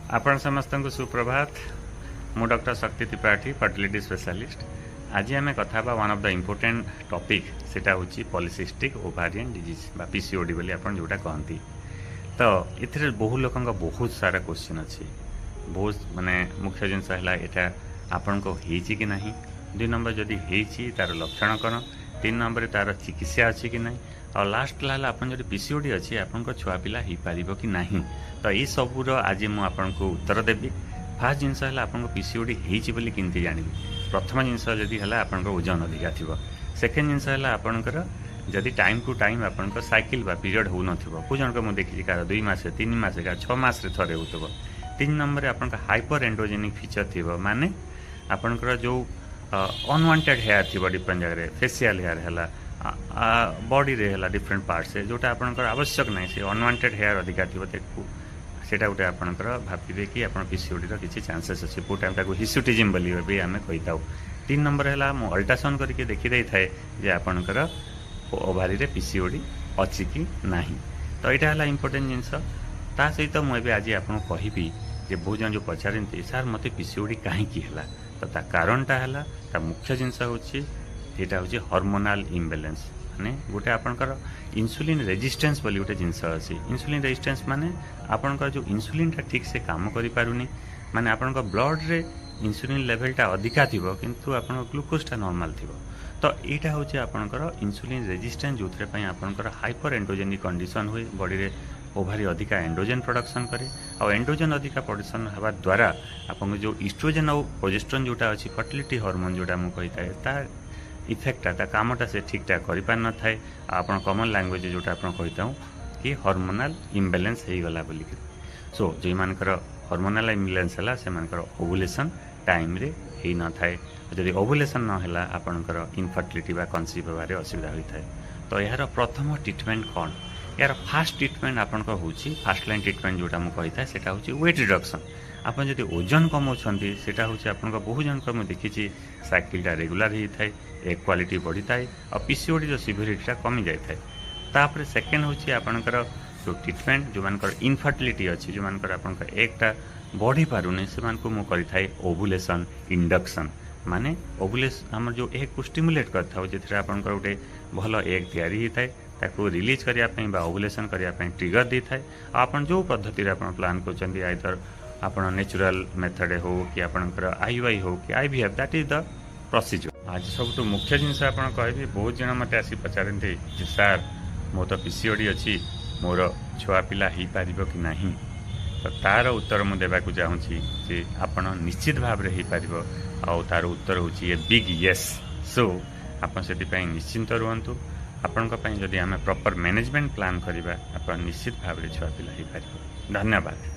आपण समस्त को सुप्रभात। मु डॉक्टर शक्ति त्रिपाठी, फर्टिलिटी स्पेशलिस्ट। आज आम कथा one of the important topic सेटा होची पॉलिसिस्टिक ओवारियन डिजीज बा पीसीओडी बोली आपण जोटा कहती। तो इथिरे बहु लोक बहुत सारा क्वेश्चन अच्छी, बहुत माने मुख्य जिनस है यहाँ आपण को होईची कि नहीं, 2 नंबर जदि होईची तार लक्षण कौन, 3 नंबर तार चिकित्सा अच्छी कि नहीं, और लास्ट लाला आपन जदि पीसीओडी अच्छी आपन को छुआ पिला ही पारिबो कि नहीं। तो ये सबूर आज मुझे आपन को उत्तर देवी। फास्ट जिनस है आपन को पीसीओडी होईची बोली किंती जानिबी। प्रथम जिनस जदि है आपन को ओजन अधिका थिबो। सेकेंड जिनस है आपनकर जदि टाइम टू टाइम आपन को साइकिल बा पीरियड हो नथिबो। को जन को मु देखि कार 2 मास 3 मास का 6 मास रे थरे होतबो। 3 नंबर आपन का हाइपर एंड्रोजेनिक फीचर थिबो, माने आपनकर जो अनवांटेड हेयर थी डिफरेंट जगह फेसियल हेयर है बॉडी रे है डिफरेंट पार्ट से जोटा आपनकर आवश्यक नहीं से अनवांटेड हेयर अधिका थी सेटा गोटे आपनकर भावे कि आप पीसीओडी किसी चांसेस अच्छे पूरा टाइम ताको हिसुटिज्म बोली भी आम कही था। 3 नंबर है मु अल्ट्रासाउंड करके देखी दे थाए जे आपनकर ओभारी रे पीसीओडी अच्छी कि नहीं। तो यहाँ है इम्पोर्टेंट जिनस। ता सहित मुझे आज आपको कहबी जे बहुत जन जो पचारती सार मत पीसीओडी कहीं है, तो ता कारणटा है ता मुख्य जिनस होटा हूँ हार्मोनाल इम्बैलेंस। माने गोटे आपनकर इंसुलिन रेजिस्टेंस बोली गोटे जिनस अच्छी। इंसुलिन रेजिस्टेंस माने आपनकर जो इंसुलिन टा ठीक से काम करि पारुनी, माने आपनकर ब्लड रे इंसुलिन लेवलटा अधिका थिबो किंतु आपनकर ग्लूकोजटा नॉर्मल थिबो। तो यहाँ हूँ आपनकर इंसुलिन रेजिस्टेंस जो आपनकर हाइपर एंड्रोजेनिक कंडीशन हुए बॉडी रे ओभारी अधिका एंड्रोजन प्रोडक्शन करे और एंड्रोजन अधिका प्रोडक्शन हवा द्वारा आपन जो इस्ट्रोजन और प्रोजेस्टेरोन जोटा अच्छी फर्टिलिटी हार्मोन जोटा मु कही थाए ता इफेक्टा ता कामटा से ठीक ठाक कर पार न थाए। आपन कॉमन लैंग्वेज जोटा आपन कही था कि हार्मोनाल इम्बैलेंस हो गला बोली। सो जो मानकर हार्मोनाल इम्बैलेंस है से मानकर ओवुलेशन टाइम रे ही न थाए। जदि ओवुलेशन न है आपनकर इनफर्टिलिटी बा कन्सीव होबारे असुविधा होता है। तो यार प्रथम ट्रीटमेंट कौन, यार फास्ट ट्रीटमेंट आपन को होची फास्ट लाइन ट्रीटमेंट जोटा मु कही था सेटा होची वेट रिडक्शन। आप जदि ओजन कमाउछंती सेटा होची आपन को बहु जन को मैं देखी साइकिलटा रेगुलर ही थाए, एक क्वालिटी बढ़ी थाए और पीसीओडी जो सिवियरिटीटा कमी जाए थाए। तापर सेकेंड होची आपनकर जो ट्रीटमेंट जो मानकर इनफर्टिलिटी अच्छी जो मानकर आपनकर एकटा बढ़ी पारुनी से मानको मु करी थाए ओवुलेशन इंडक्शन। माने ओवुलेशन हमर जो एक को स्टिमुलेट करथा हो जेथरे आपनकर गोटे भल एक तैयारी ही थाए ताको रिलीज करिया पई बा ओवुलेशन करिया पई ट्रिगर दी थाए। आपन जो पद्धति रे आपन प्लान करचंदी आइदर आपन नेचुरल मेथड हो कि आपनकर आईवाई हो कि IVF that is the procedure. आज सब तो मुख्य जिनस आपन कहबी बहुत जन मत आसी पचारती जे सर मो तो पीसीओडी अच्छी मोर छुआ पिला ही पारिबो कि नहीं। तो तार उत्तर मु देबा को चाहूँगी जे आपन निश्चित भाव रे ही पारिबो और तार उत्तर होची ए बिग यस। सो आपन सेति पई निश्चिंत रुहंतु। आपन को पई जदि आमे प्रॉपर मैनेजमेंट प्लान करिबा आपन निश्चित भाव रे छुआ पिला ही पारिबो। धन्यवाद।